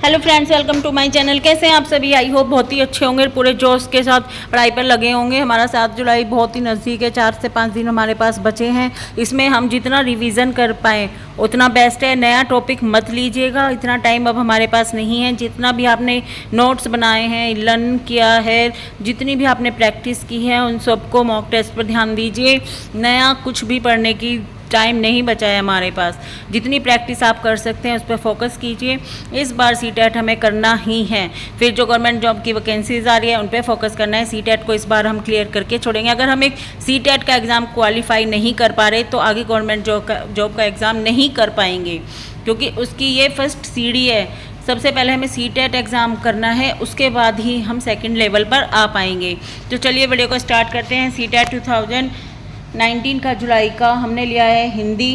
Hello friends, welcome to my channel. कैसे हैं आप सभी? आई होप बहुत ही अच्छे होंगे, पूरे जोश के साथ पढ़ाई पर लगे होंगे। हमारा 7 जुलाई बहुत ही नज़दीक है, 4 से 5 दिन हमारे पास बचे हैं। इसमें हम जितना रिवीजन कर पाएँ उतना बेस्ट है। नया टॉपिक मत लीजिएगा, इतना टाइम अब हमारे पास नहीं है। जितना भी आपने नोट्स बनाए हैं, लर्न किया है, जितनी भी आपने प्रैक्टिस की है, उन सबको मॉक टेस्ट पर ध्यान दीजिए। नया कुछ भी पढ़ने की टाइम नहीं बचा है हमारे पास। जितनी प्रैक्टिस आप कर सकते हैं उस पर फोकस कीजिए। इस बार सीटेट हमें करना ही है। फिर जो गवर्नमेंट जॉब की वैकेंसीज आ रही है उन पर फोकस करना है। सीटेट को इस बार हम क्लियर करके छोड़ेंगे। अगर हम एक सीटेट का एग्ज़ाम क्वालिफाई नहीं कर पा रहे तो आगे गवर्नमेंट जॉब का एग्ज़ाम नहीं कर पाएंगे, क्योंकि उसकी ये फर्स्ट सीढ़ी है। सबसे पहले हमें सीटेट एग्ज़ाम करना है, उसके बाद ही हम सेकंड लेवल पर आ पाएंगे। तो चलिए वीडियो को स्टार्ट करते हैं। सीटेट 2019 का जुलाई का हमने लिया है हिंदी,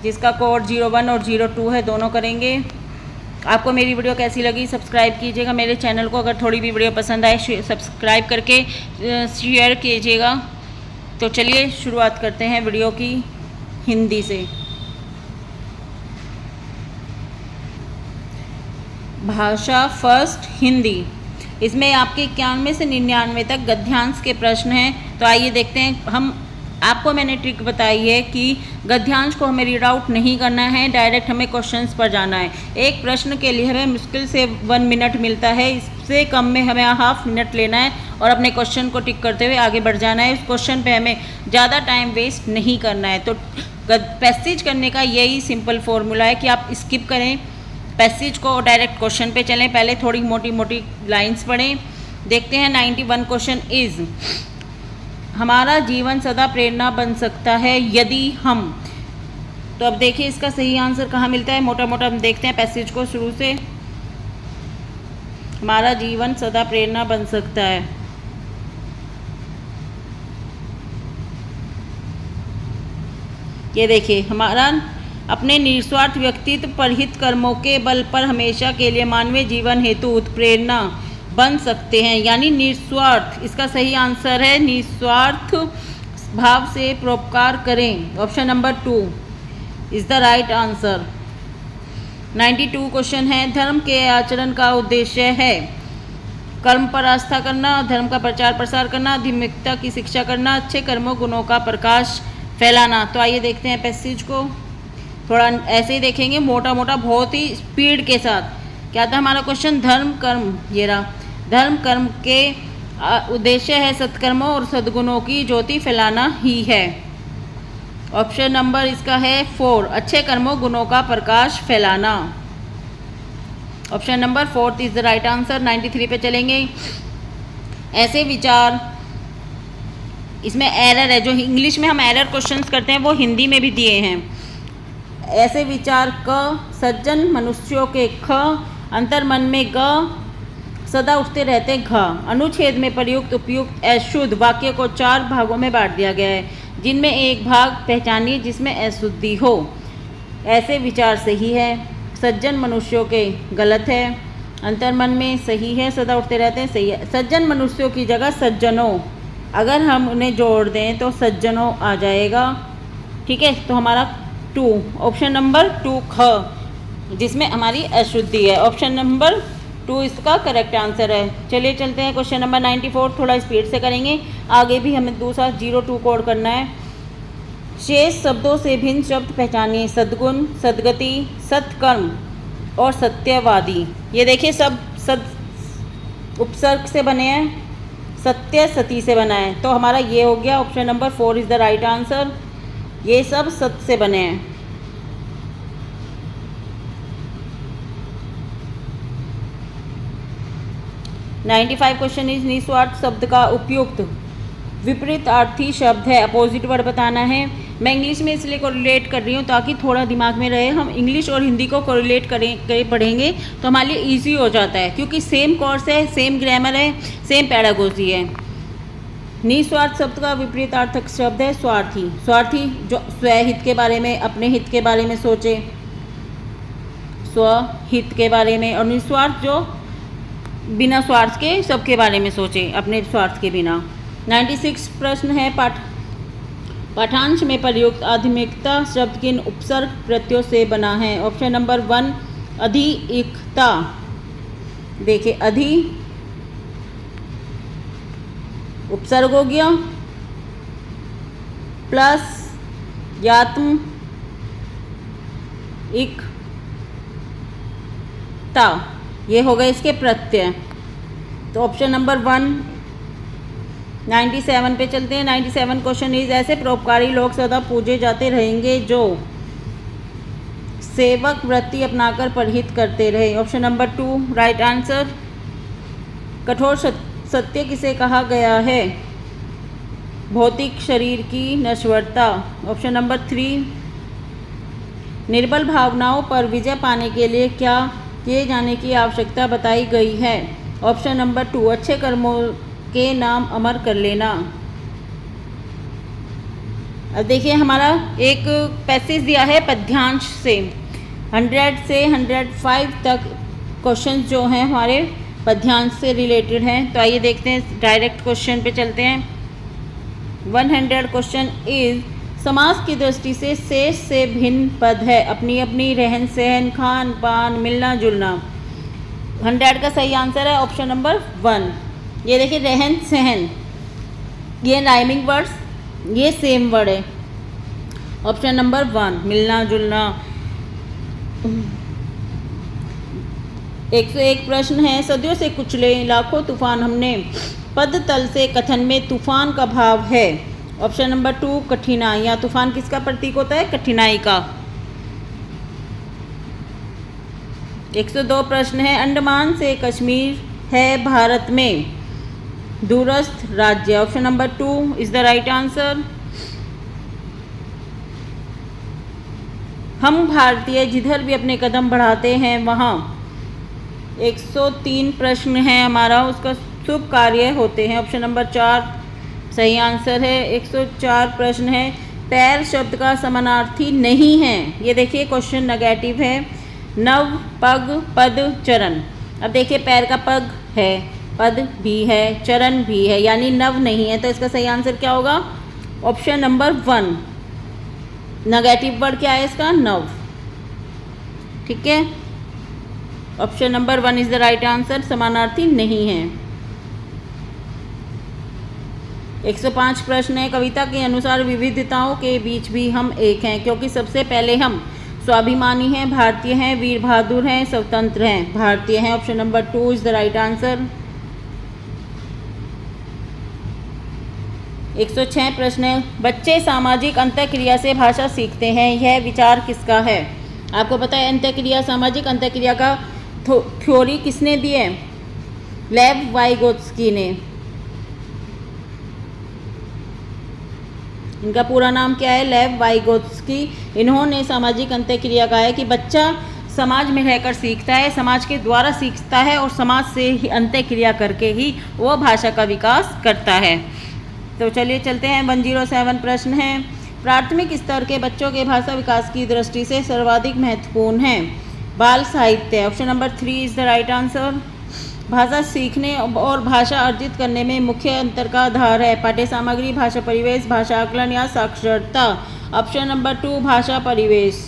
जिसका कोड 01 और 02 है, दोनों करेंगे। आपको मेरी वीडियो कैसी लगी सब्सक्राइब कीजिएगा मेरे चैनल को। अगर थोड़ी भी वीडियो पसंद आए सब्सक्राइब करके शेयर कीजिएगा। तो चलिए शुरुआत करते हैं वीडियो की हिंदी से। भाषा फर्स्ट हिंदी। इसमें आपके 91 से 99 तक गद्यांश के प्रश्न हैं। तो आइए देखते हैं। आपको मैंने ट्रिक बताई है कि गद्यांश को हमें रीड आउट नहीं करना है, डायरेक्ट हमें क्वेश्चंस पर जाना है। एक प्रश्न के लिए हमें मुश्किल से 1 मिनट मिलता है, इससे कम में हमें हाफ मिनट लेना है और अपने क्वेश्चन को टिक करते हुए आगे बढ़ जाना है। उस क्वेश्चन पे हमें ज़्यादा टाइम वेस्ट नहीं करना है। तो पैसेज करने का यही सिंपल फॉर्मूला है कि आप स्किप करें पैसेज को, डायरेक्ट क्वेश्चन पे चलें। पहले थोड़ी मोटी मोटी लाइंस पढ़ें। देखते हैं 91 क्वेश्चन इज़, हमारा जीवन सदा प्रेरणा बन सकता है यदि हम। तो अब देखिए इसका सही आंसर कहाँ मिलता है। मोटा मोटा हम देखते हैं पैसेज को शुरू से। हमारा जीवन सदा प्रेरणा बन सकता है, ये देखिए, हमारा अपने निस्वार्थ व्यक्तित्व पर हित कर्मों के बल पर हमेशा के लिए मानवीय जीवन हेतु उत्प्रेरणा बन सकते हैं, यानी निस्वार्थ। इसका सही आंसर है निस्वार्थ भाव से परोपकार करें। Option number 2 is the right answer. 92 question है, धर्म के आचरण का उद्देश्य है कर्म पर आस्था करना, धर्म का प्रचार प्रसार करना, धार्मिकता की शिक्षा करना, अच्छे कर्मों गुणों का प्रकाश फैलाना। तो आइए देखते हैं पैसेज को। थोड़ा ऐसे ही देखेंगे, मोटा मोटा, बहुत ही स्पीड के साथ। क्या था हमारा क्वेश्चन? धर्म कर्म, ये रहा। धर्म कर्म के उद्देश्य है सत्कर्मों और सद्गुणों की ज्योति फैलाना ही है। ऑप्शन नंबर इसका है 4, अच्छे कर्मों गुणों का प्रकाश फैलाना। Option number 4 is the right answer. 93 पे चलेंगे। ऐसे विचार, इसमें एरर है, जो इंग्लिश में हम एरर क्वेश्चंस करते हैं वो हिंदी में भी दिए हैं। ऐसे विचार क, सज्जन मनुष्यों के ख, अंतर्मन में ग, सदा उठते रहते घ। अनुच्छेद में प्रयुक्त उपयुक्त अशुद्ध वाक्य को 4 भागों में बांट दिया गया है, जिनमें एक भाग पहचानिए जिसमें अशुद्धि हो। ऐसे विचार सही है, सज्जन मनुष्यों के गलत है, अंतर्मन में सही है, सदा उठते रहते हैं सही है। सज्जन मनुष्यों की जगह सज्जनों, अगर हम उन्हें जोड़ दें तो सज्जनों आ जाएगा। ठीक है, तो हमारा 2, ऑप्शन नंबर 2 ख, जिसमें हमारी अशुद्धि है। ऑप्शन नंबर 2 इसका करेक्ट आंसर है। चलिए चलते हैं क्वेश्चन नंबर 94। थोड़ा स्पीड से करेंगे, आगे भी हमें दूसरा 02 कोड करना है। शेष शब्दों से भिन्न शब्द पहचानिए, सद्गुण, सद्गति, सत्कर्म और सत्यवादी। ये देखिए सब उपसर्ग से बने हैं, सत्य सती से बना है। तो हमारा ये हो गया, option number 4 is the right answer. ये सब सत्य से बने हैं। (95) क्वेश्चन इज, निस्वार्थ शब्द का उपयुक्त विपरीत अर्थी शब्द है, अपोजिट वर्ड बताना है। मैं इंग्लिश में इसलिए कोरिलेट कर रही हूँ ताकि थोड़ा दिमाग में रहे। हम इंग्लिश और हिंदी को कोरिलेट करें पढ़ेंगे तो हमारे लिए ईजी हो जाता है, क्योंकि सेम कोर्स है, सेम ग्रामर है, सेम पैडागोजी है। निस्वार्थ शब्द का विपरीतार्थक शब्द है स्वार्थी। स्वार्थी जो स्वहित के बारे में, अपने हित के बारे में सोचे, स्वहित के बारे में, और निस्वार्थ जो बिना स्वार्थ के सबके बारे में सोचे, अपने स्वार्थ के बिना। 96 प्रश्न है, पाठांश में प्रयुक्त आधुनिकता शब्द किन उपसर्ग प्रत्ययों से बना है? ऑप्शन नंबर 1 अधिकता, देखिए अधि उपसर्ग हो गया प्लस यात्म इक ता, ये हो गए इसके प्रत्यय। तो ऑप्शन नंबर 1 97 पे चलते हैं। 97 क्वेश्चन इज, ऐसे परोपकारी लोग सदा पूजे जाते रहेंगे जो सेवक वृत्ति अपनाकर परहित करते रहे। Option number 2 right answer. कठोर सत्य किसे कहा गया है? भौतिक शरीर की नश्वरता। ऑप्शन नंबर 3 निर्बल भावनाओं पर विजय पाने के लिए क्या किए जाने की आवश्यकता बताई गई है? ऑप्शन नंबर 2 अच्छे कर्मों के नाम अमर कर लेना। अब देखिए हमारा एक पैसेज दिया है पद्यांश से, 100 से 105 तक क्वेश्चंस जो हैं हमारे पद्यांश से रिलेटेड हैं। तो आइए देखते हैं, डायरेक्ट क्वेश्चन पे चलते हैं। 100 क्वेश्चन इज, समाज की दृष्टि से शेष से भिन्न पद है, अपनी अपनी रहन सहन, खान पान, मिलना जुलना। 100 का सही आंसर है ऑप्शन नंबर 1। ये देखिए रहन सहन, ये राइमिंग वर्ड्स, ये सेम वर्ड है। ऑप्शन नंबर 1 मिलना जुलना। 101 प्रश्न है, सदियों से कुचले लाखों तूफान हमने, पद तल से कथन में तूफान का भाव है। ऑप्शन नंबर 2 कठिनाई, या तूफान किसका प्रतीक होता है? कठिनाई का। 102 प्रश्न है, अंडमान से कश्मीर है भारत में दूरस्थ राज्य। Option number 2 is the right answer. हम भारतीय जिधर भी अपने कदम बढ़ाते हैं वहाँ। 103 प्रश्न है हमारा, उसका शुभ कार्य होते हैं। ऑप्शन नंबर 4 सही आंसर है। 104 प्रश्न है, पैर शब्द का समानार्थी नहीं है। ये देखिए क्वेश्चन नेगेटिव है। नव, पग, पद, चरण। अब देखिए पैर का पग है, पद भी है, चरण भी है, यानी नव नहीं है। तो इसका सही आंसर क्या होगा? Option number 1। नेगेटिव वर्ड क्या है इसका? नव। ठीक है, option number 1 is the right answer, समानार्थी नहीं है। 105 प्रश्न है, कविता के अनुसार विविधताओं के बीच भी हम एक हैं, क्योंकि सबसे पहले हम स्वाभिमानी हैं, भारतीय हैं, वीर बहादुर हैं, स्वतंत्र हैं। भारतीय हैं, option number 2 is the right answer. 106 प्रश्न है, बच्चे सामाजिक अंतःक्रिया से भाषा सीखते हैं, यह विचार किसका है? आपको पता है अंतःक्रिया, सामाजिक अंतःक्रिया का थ्योरी किसने दी है? लेव वाइगोत्स्की ने। इनका पूरा नाम क्या है? लेव वाइगोत्स्की। इन्होंने सामाजिक अंतःक्रिया कहा है कि बच्चा समाज में रहकर सीखता है, समाज के द्वारा सीखता है और समाज से ही अंतःक्रिया करके ही वो भाषा का विकास करता है। तो चलिए चलते हैं। 107 प्रश्न है, प्राथमिक स्तर के बच्चों के भाषा विकास की दृष्टि से सर्वाधिक महत्वपूर्ण है बाल साहित्य। Option number 3 is the right answer. भाषा सीखने और भाषा अर्जित करने में मुख्य अंतर का आधार है पाठ्य सामग्री, भाषा परिवेश, भाषा आकलन या साक्षरता। ऑप्शन नंबर 2 भाषा परिवेश।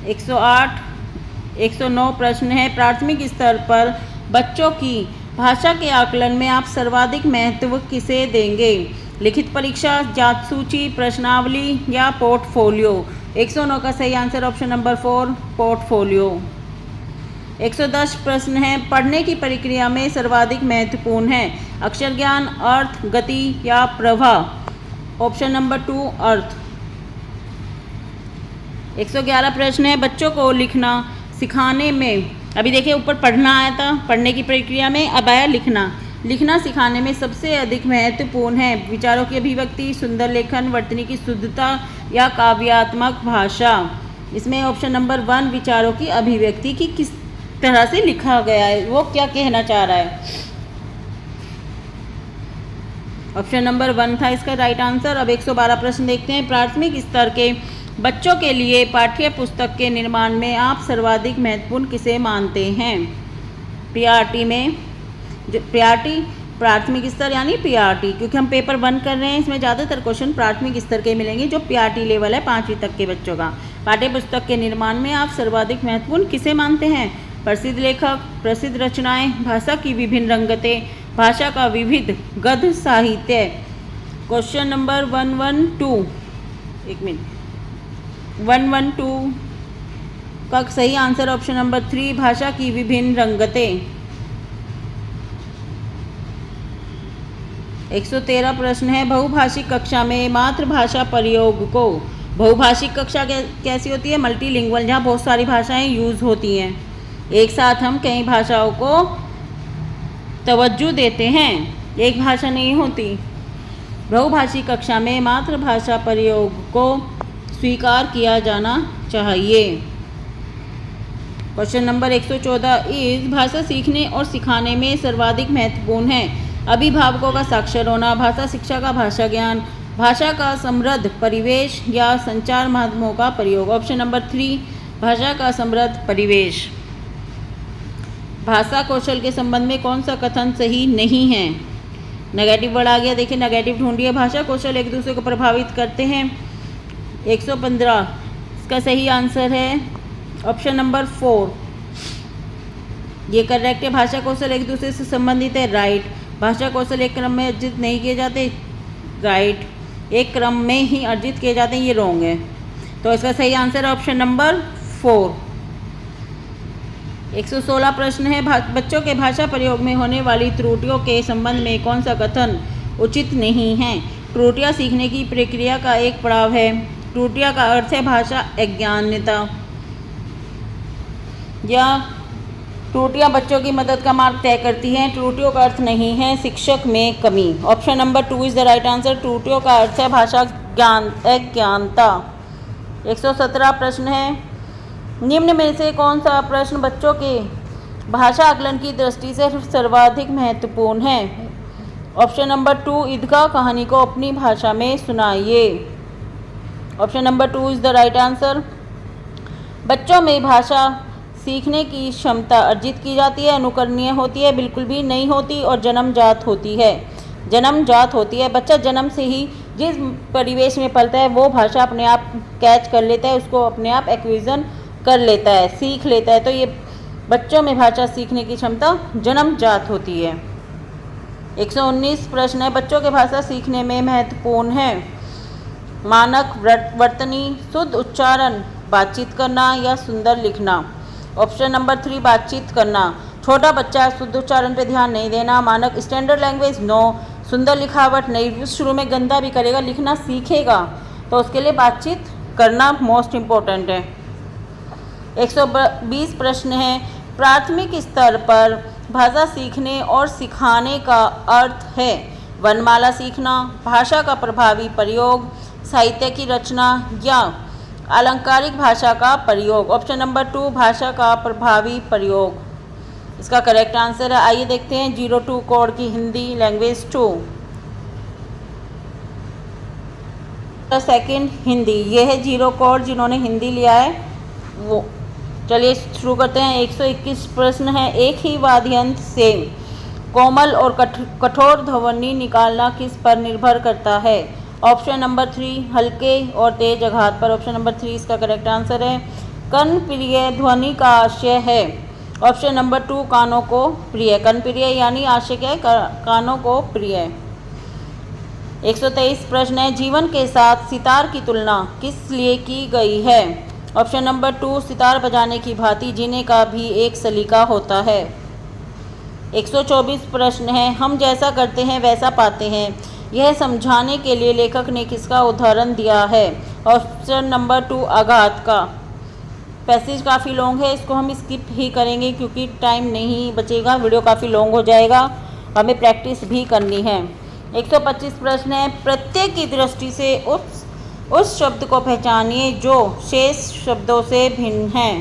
108 109 प्रश्न है, प्राथमिक स्तर पर बच्चों की भाषा के आकलन में आप सर्वाधिक महत्व किसे देंगे? लिखित परीक्षा, जांच सूची, प्रश्नावली या पोर्टफोलियो। 109 का सही आंसर ऑप्शन नंबर 4 पोर्टफोलियो। 110 प्रश्न है, पढ़ने की प्रक्रिया में सर्वाधिक महत्वपूर्ण है अक्षर ज्ञान, अर्थ, गति या प्रवाह। ऑप्शन नंबर 2 अर्थ। 111 प्रश्न है, बच्चों को लिखना सिखाने में, अभी देखिए ऊपर पढ़ना आया था, पढ़ने की प्रक्रिया में, अब आया लिखना। लिखना सिखाने में सबसे अधिक महत्वपूर्ण है विचारों की अभिव्यक्ति, सुंदर लेखन, वर्तनी की शुद्धता या काव्यात्मक भाषा। इसमें ऑप्शन नंबर 1 विचारों की अभिव्यक्ति की किस तरह से लिखा गया है, वो क्या कहना चाह रहा है। ऑप्शन नंबर 1 था इसका राइट आंसर। अब 112 प्रश्न देखते हैं, प्राथमिक स्तर के बच्चों के लिए पाठ्य पुस्तक के निर्माण में आप सर्वाधिक महत्वपूर्ण किसे मानते हैं? पीआरटी में, जो पीआरटी प्राथमिक स्तर यानी पीआरटी, क्योंकि हम पेपर 1 कर रहे हैं, इसमें ज़्यादातर क्वेश्चन प्राथमिक स्तर के मिलेंगे जो पीआरटी लेवल है 5वीं तक के बच्चों का। पाठ्य पुस्तक के निर्माण में आप सर्वाधिक महत्वपूर्ण किसे मानते हैं? प्रसिद्ध लेखक, प्रसिद्ध रचनाएं, भाषा की विभिन्न रंगतें, भाषा का विविध गद्य साहित्य। क्वेश्चन नंबर 112, एक मिनट, 112 का सही आंसर ऑप्शन नंबर 3, भाषा की विभिन्न रंगतें। 113 प्रश्न है, बहुभाषिक कक्षा में मातृभाषा प्रयोग को, बहुभाषिक कक्षा कैसी होती है? मल्टीलिंगुअल, जहाँ बहुत सारी भाषाएं यूज़ होती हैं, एक साथ हम कई भाषाओं को तवज्जो देते हैं, एक भाषा नहीं होती। बहुभाषिक कक्षा में मातृभाषा प्रयोग को स्वीकार किया जाना चाहिए। क्वेश्चन नंबर 114 इस भाषा सीखने और सिखाने में सर्वाधिक महत्वपूर्ण है? अभिभावकों का साक्षर होना, भाषा शिक्षा का भाषा ज्ञान, भाषा का समृद्ध परिवेश या संचार माध्यमों का प्रयोग। ऑप्शन नंबर 3, भाषा का समृद्ध परिवेश। भाषा कौशल के संबंध में कौन सा कथन सही नहीं है? नेगेटिव वर्ड आ गया, देखिए नेगेटिव ढूंढिए। भाषा कौशल एक दूसरे को प्रभावित करते हैं। 115 इसका सही आंसर है ऑप्शन नंबर 4, ये करेक्ट है। भाषा कौशल एक दूसरे से संबंधित है, राइट। भाषा कौशल एक क्रम में अर्जित नहीं किए जाते, राइट। एक क्रम में ही अर्जित किए जाते हैं, ये रॉन्ग है। तो इसका सही आंसर है ऑप्शन नंबर 4। 116 प्रश्न है, बच्चों के भाषा प्रयोग में होने वाली त्रुटियों के संबंध में कौन सा कथन उचित नहीं है? त्रुटियां सीखने की प्रक्रिया का एक पड़ाव है। त्रुटियां का अर्थ है भाषा अज्ञानता, या त्रुटियां बच्चों की मदद का मार्ग तय करती हैं। त्रुटियों का अर्थ नहीं है शिक्षक में कमी। Option number 2 is the right answer. त्रुटियों का अर्थ है भाषा अज्ञानता। 117 प्रश्न है, निम्न में से कौन सा प्रश्न बच्चों के भाषा आकलन की दृष्टि से सर्वाधिक महत्वपूर्ण है? ऑप्शन नंबर 2 ईदगाह कहानी को अपनी भाषा में सुनाइए। Option number 2 is the right answer. बच्चों में भाषा सीखने की क्षमता अर्जित की जाती है, अनुकरणीय होती है, बिल्कुल भी नहीं होती, और जन्मजात होती है। जन्मजात होती है, बच्चा जन्म से ही जिस परिवेश में पलता है वो भाषा अपने आप कैच कर लेता है, उसको अपने आप एक्विजन कर लेता है, सीख लेता है। तो ये बच्चों में भाषा सीखने की क्षमता जन्मजात होती है। 119 प्रश्न है, बच्चों के भाषा सीखने में महत्वपूर्ण है मानक वर्तनी, शुद्ध उच्चारण, बातचीत करना या सुंदर लिखना। ऑप्शन नंबर 3 बातचीत करना। छोटा बच्चा शुद्ध उच्चारण पे ध्यान नहीं देना। मानक स्टैंडर्ड लैंग्वेज, नो। सुंदर लिखावट नहीं, शुरू में गंदा भी करेगा, लिखना सीखेगा तो उसके लिए बातचीत करना मोस्ट इम्पोर्टेंट है। 120 प्रश्न है, प्राथमिक स्तर पर भाषा सीखने और सिखाने का अर्थ है वर्णमाला सीखना, भाषा का प्रभावी प्रयोग, साहित्य की रचना या अलंकारिक भाषा का प्रयोग। ऑप्शन नंबर 2 भाषा का प्रभावी प्रयोग इसका करेक्ट आंसर है। आइए देखते हैं 02 कोड की हिंदी लैंग्वेज 2। सेकंड हिंदी, ये है 0 कोड जिन्होंने हिंदी लिया है वो। चलिए शुरू करते हैं। 121 प्रश्न है, एक ही वाद्ययंत्र से कोमल और कठोर ध्वनि निकालना किस पर निर्भर करता है? ऑप्शन नंबर 3 हल्के और तेज आघात पर। ऑप्शन नंबर 3 इसका करेक्ट आंसर है। कर्ण प्रिय ध्वनि का आशय है। ऑप्शन नंबर 2 कानों को प्रिय। कर्ण प्रिय यानी आशय क्या है? कानों को प्रिय। 123 प्रश्न है, जीवन के साथ सितार की तुलना किस लिए की गई है? ऑप्शन नंबर 2 सितार बजाने की भांति जीने का भी एक सलीका होता है। 124 प्रश्न है, हम जैसा करते हैं वैसा पाते हैं, यह समझाने के लिए लेखक ने किसका उदाहरण दिया है? ऑप्शन नंबर 2 आघात का। पैसेज काफ़ी लॉन्ग है, इसको हम स्किप ही करेंगे क्योंकि टाइम नहीं बचेगा, वीडियो काफ़ी लॉन्ग हो जाएगा, हमें प्रैक्टिस भी करनी है। 125 प्रश्न है, प्रत्यय की दृष्टि से उस शब्द को पहचानिए जो शेष शब्दों से भिन्न है।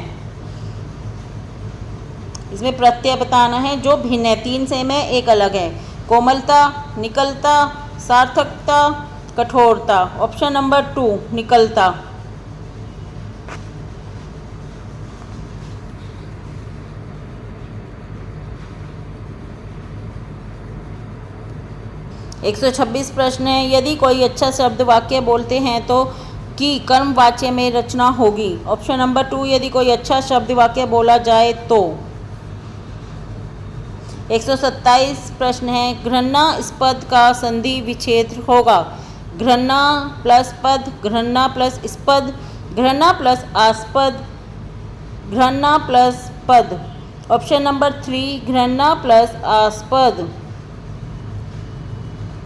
इसमें प्रत्यय बताना है जो भिन्न है, 3 सेम है, एक अलग है। कोमलता, निकलता, सार्थकता, कठोरता। ऑप्शन नंबर 2 निकलता। एक 126 प्रश्न है, यदि कोई अच्छा शब्द वाक्य बोलते हैं तो की कर्मवाच्य में रचना होगी। ऑप्शन नंबर 2, यदि कोई अच्छा शब्द वाक्य बोला जाए तो। 127 प्रश्न है, घृणास्पद का संधि विच्छेद होगा। घृणा प्लस पद, घृणा प्लस स्पद, घृणा प्लस आस्पद, घृणा प्लस पद। ऑप्शन नंबर 3, घृणा प्लस आस्पद,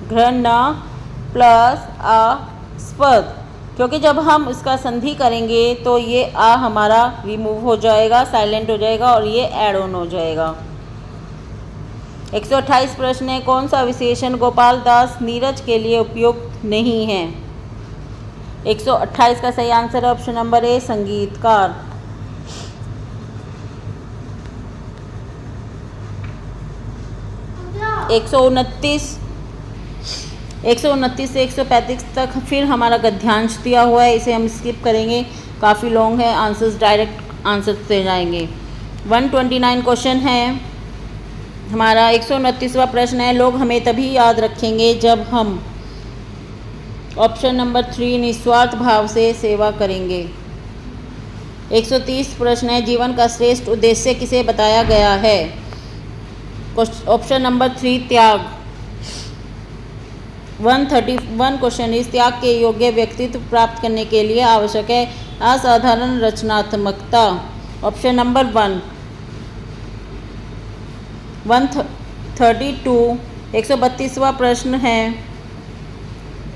घृणा प्लस आस्पद, क्योंकि जब हम इसका संधि करेंगे तो ये आ हमारा रिमूव हो जाएगा, साइलेंट हो जाएगा और ये ऐड ऑन हो जाएगा। 128 प्रश्न है, कौन सा विशेषण गोपाल दास नीरज के लिए उपयुक्त नहीं है। 128 का सही आंसर है ऑप्शन नंबर ए, संगीतकार। 129 से 135 तक फिर हमारा गद्यांश दिया हुआ है, इसे हम स्किप करेंगे, काफ़ी लॉन्ग है, आंसर्स डायरेक्ट आंसर से जाएंगे। 129 क्वेश्चन है हमारा। 129वां प्रश्न है, लोग हमें तभी याद रखेंगे जब हम। ऑप्शन नंबर 3, निस्वार्थ भाव से सेवा करेंगे। 130 प्रश्न है, जीवन का श्रेष्ठ उद्देश्य किसे बताया गया है। ऑप्शन नंबर 3, त्याग। 131 क्वेश्चन इस त्याग के योग्य व्यक्तित्व प्राप्त करने के लिए आवश्यक है असाधारण रचनात्मकता। Option number 1। 132 132वां प्रश्न है,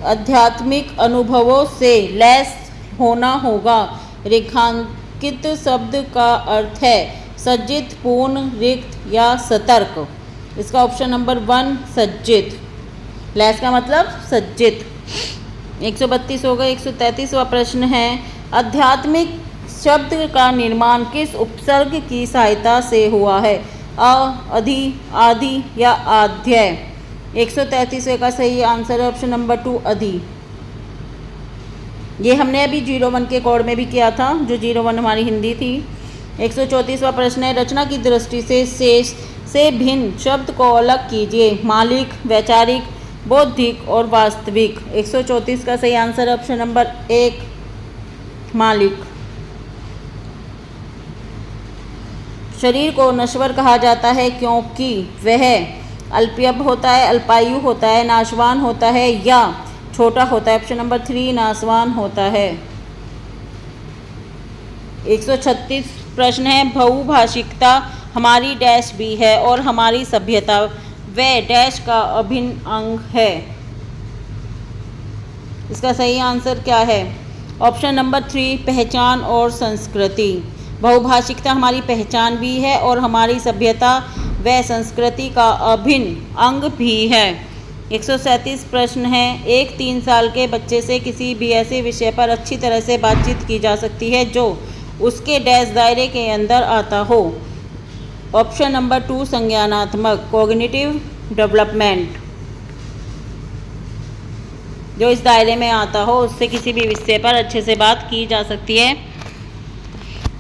आध्यात्मिक अनुभवों से लैस होना होगा। रेखांकित शब्द का अर्थ है सज्जित, पूर्ण, रिक्त या सतर्क। इसका ऑप्शन नंबर 1 सज्जित, लैस का मतलब सज्जित। 132 हो गए। 133वां प्रश्न है, आध्यात्मिक शब्द का निर्माण किस उपसर्ग की सहायता से हुआ है। अ, अधि, आदि या आध्याय। 133 का सही आंसर है ऑप्शन नंबर 2 अधि। ये हमने अभी 01 के कोड में भी किया था, जो 01 हमारी हिंदी थी। 134वां प्रश्न है, रचना की दृष्टि से शेष से भिन्न शब्द को अलग कीजिए। मालिक, वैचारिक, बौद्धिक और वास्तविक। 134 का सही आंसर है ऑप्शन नंबर 1 मालिक। शरीर को नश्वर कहा जाता है क्योंकि वह अल्पयब होता है, अल्पायु होता है, नाशवान होता है या छोटा होता है। ऑप्शन नंबर 3 नाशवान होता है। 136 प्रश्न है, बहुभाषिकता हमारी डैश भी है और हमारी सभ्यता वह डैश का अभिन्न अंग है। इसका सही आंसर क्या है। ऑप्शन नंबर 3 पहचान और संस्कृति। बहुभाषिकता हमारी पहचान भी है और हमारी सभ्यता व संस्कृति का अभिन्न अंग भी है। 137 प्रश्न है, एक 3 साल के बच्चे से किसी भी ऐसे विषय पर अच्छी तरह से बातचीत की जा सकती है जो उसके डैश दायरे के अंदर आता हो। ऑप्शन नंबर 2 संज्ञानात्मक, कॉग्निटिव डेवलपमेंट, जो इस दायरे में आता हो उससे किसी भी विषय पर अच्छे से बात की जा सकती है।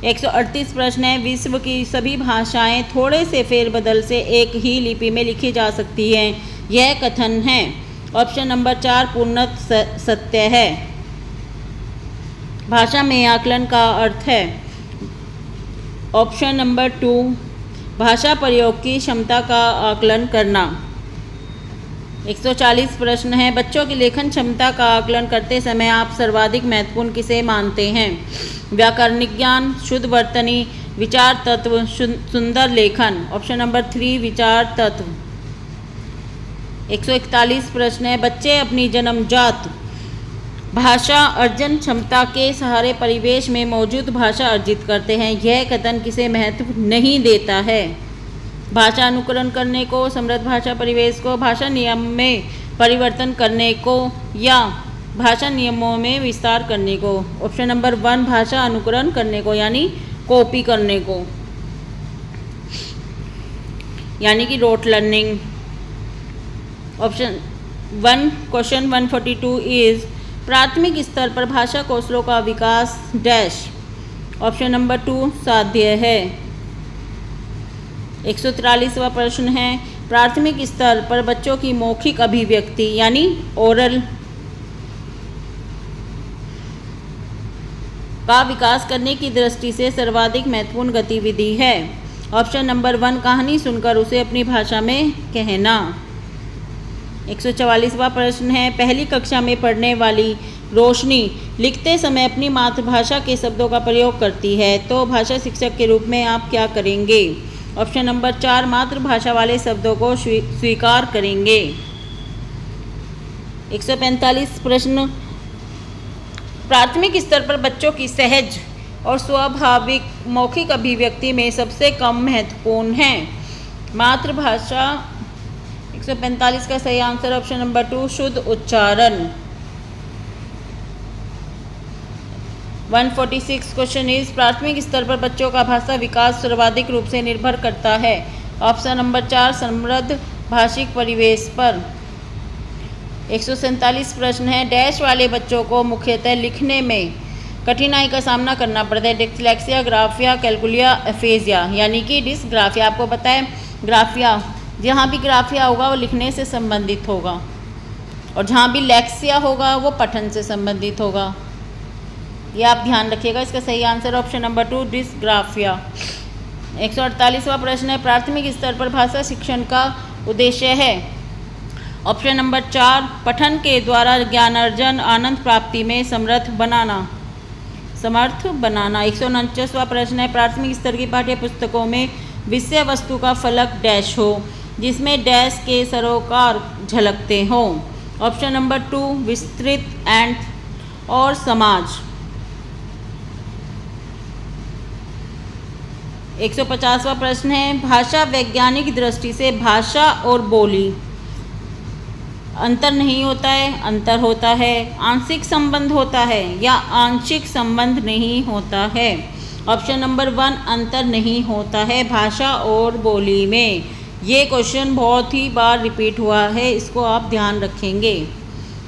138 प्रश्न है, विश्व की सभी भाषाएं थोड़े से फेरबदल से एक ही लिपि में लिखी जा सकती हैं, यह कथन है। ऑप्शन नंबर 4 पूर्णतः सत्य है। भाषा में आकलन का अर्थ है। ऑप्शन नंबर 2 भाषा प्रयोग की क्षमता का आकलन करना। 140 प्रश्न है, बच्चों की लेखन क्षमता का आकलन करते समय आप सर्वाधिक महत्वपूर्ण किसे मानते हैं। व्याकरणिक ज्ञान, शुद्ध वर्तनी, विचार तत्व, सुंदर लेखन। ऑप्शन नंबर 3 विचार तत्व। 141 प्रश्न है, बच्चे अपनी जन्मजात भाषा अर्जन क्षमता के सहारे परिवेश में मौजूद भाषा अर्जित करते हैं, यह कथन किसे महत्व नहीं देता है। भाषा अनुकरण करने को, समृद्ध भाषा परिवेश को, भाषा नियम में परिवर्तन करने को या भाषा नियमों में विस्तार करने को। ऑप्शन नंबर 1 भाषा अनुकरण करने को यानी कॉपी करने को, यानी कि rote learning. Option 1 question 142 is प्राथमिक स्तर पर भाषा कौशलों का विकास डैश। ऑप्शन नंबर 2 साध्य है। 143वां प्रश्न है, प्राथमिक स्तर पर बच्चों की मौखिक अभिव्यक्ति यानी ओरल का विकास करने की दृष्टि से सर्वाधिक महत्वपूर्ण गतिविधि है? ऑप्शन नंबर 1 कहानी सुनकर उसे अपनी भाषा में कहना। 144वां प्रश्न है, पहली कक्षा में पढ़ने वाली रोशनी लिखते समय अपनी मातृभाषा के शब्दों का प्रयोग करती है, तो भाषा शिक्षक के रूप में आप क्या करेंगे? ऑप्शन नंबर 4 मातृभाषा वाले शब्दों को स्वीकार करेंगे। 145 प्रश्न, प्राथमिक स्तर पर बच्चों की सहज और स्वाभाविक मौखिक अभिव्यक्ति में सबसे कम महत्वपूर्ण है? मातृभाषा। 145 का सही आंसर ऑप्शन नंबर 2 शुद्ध उच्चारण। 146 क्वेश्चन इज, प्राथमिक स्तर पर बच्चों का भाषा विकास सर्वाधिक रूप से निर्भर करता है? ऑप्शन नंबर 4 समृद्ध भाषिक परिवेश पर। 147 प्रश्न है, डैश वाले बच्चों को मुख्यतः लिखने में कठिनाई का सामना करना पड़ता है? डिस्लेक्सिया, ग्राफिया, कैलकुलिया, एफेजिया यानी कि डिस्ग्राफिया। आपको पता है ग्राफिया, जहाँ भी ग्राफिया होगा वो लिखने से संबंधित होगा, और जहाँ भी लेक्सिया होगा वो पठन से संबंधित होगा। ये आप ध्यान रखिएगा। इसका सही आंसर ऑप्शन नंबर 2 डिस्ग्राफिया। 148वां प्रश्न है, प्राथमिक स्तर पर भाषा शिक्षण का उद्देश्य है? ऑप्शन नंबर 4 पठन के द्वारा ज्ञानार्जन, आनंद प्राप्ति में समर्थ बनाना। 149वां प्रश्न है, प्राथमिक स्तर की पाठ्य पुस्तकों में विषय वस्तु का फलक डैश हो, जिसमें डैश के सरोकार झलकते हों? ऑप्शन नंबर 2 विस्तृत एंड और समाज। 150वां प्रश्न है, भाषा वैज्ञानिक दृष्टि से भाषा और बोली अंतर नहीं होता है, अंतर होता है, आंशिक संबंध होता है या आंशिक संबंध नहीं होता है? ऑप्शन नंबर 1 अंतर नहीं होता है भाषा और बोली में। ये क्वेश्चन बहुत ही बार रिपीट हुआ है, इसको आप ध्यान रखेंगे।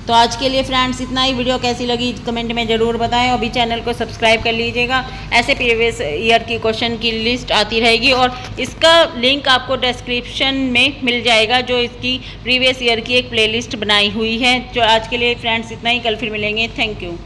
तो आज के लिए फ्रेंड्स इतना ही। वीडियो कैसी लगी कमेंट में ज़रूर बताएं, और भी चैनल को सब्सक्राइब कर लीजिएगा। ऐसे प्रीवियस ईयर की क्वेश्चन की लिस्ट आती रहेगी, और इसका लिंक आपको डिस्क्रिप्शन में मिल जाएगा, जो इसकी प्रीवियस ईयर की एक प्लेलिस्ट बनाई हुई है। जो आज के लिए फ्रेंड्स इतना ही, कल फिर मिलेंगे। Thank you.